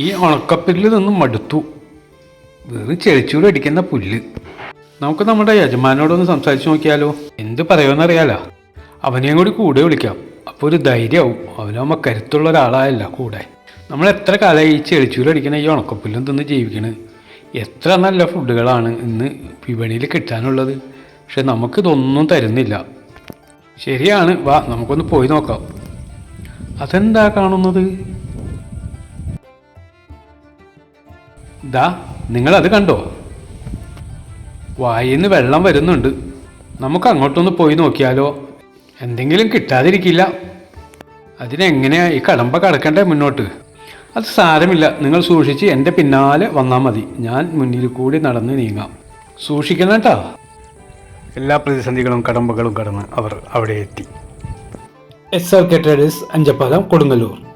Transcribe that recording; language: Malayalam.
ഈ ഉണക്കപ്പുല്ലിൽ നിന്നും മടുത്തു. വെറും ചെളിച്ചൂട് അടിക്കുന്ന പുല്ല്. നമുക്ക് നമ്മുടെ യജമാനോടൊന്ന് സംസാരിച്ച് നോക്കിയാലോ? എന്ത് പറയുമെന്നറിയാലോ. അവനെയും കൂടെ വിളിക്കാം. അപ്പോൾ ഒരു ധൈര്യമാവും. അവനാകുമ്പോൾ കരുത്തുള്ള ഒരാളായല്ല കൂടെ. നമ്മൾ എത്ര കാലമായി ഈ ചെളിച്ചൂട് അടിക്കുന്ന ഈ ഉണക്കപ്പുല്ലും തിന്ന് ജീവിക്കണ്. എത്ര നല്ല ഫുഡുകളാണ് ഇന്ന് വിപണിയിൽ കിട്ടാനുള്ളത്. പക്ഷെ നമുക്കിതൊന്നും തരുന്നില്ല. ശരിയാണ്, വാ നമുക്കൊന്ന് പോയി നോക്കാം. അതെന്താ കാണുന്നത്? ദാ, നിങ്ങളത് കണ്ടോ? വായിന്ന് വെള്ളം വരുന്നുണ്ട്. നമുക്ക് അങ്ങോട്ടൊന്ന് പോയി നോക്കിയാലോ? എന്തെങ്കിലും കിട്ടാതിരിക്കില്ല. അതിനെങ്ങനെയാ ഈ കടമ്പ കടക്കണ്ടേ മുന്നോട്ട്? അത് സാരമില്ല, നിങ്ങൾ സൂക്ഷിച്ച് എൻ്റെ പിന്നാലെ വന്നാൽ മതി. ഞാൻ മുന്നിൽ കൂടി നടന്ന് നീങ്ങാം. സൂക്ഷിക്കണം കേട്ടോ. എല്ലാ പ്രതിസന്ധികളും കടമ്പകളും കടന്ന് അവർ അവിടെ എത്തി. SRK traders, Anchappalam, Kodungallur.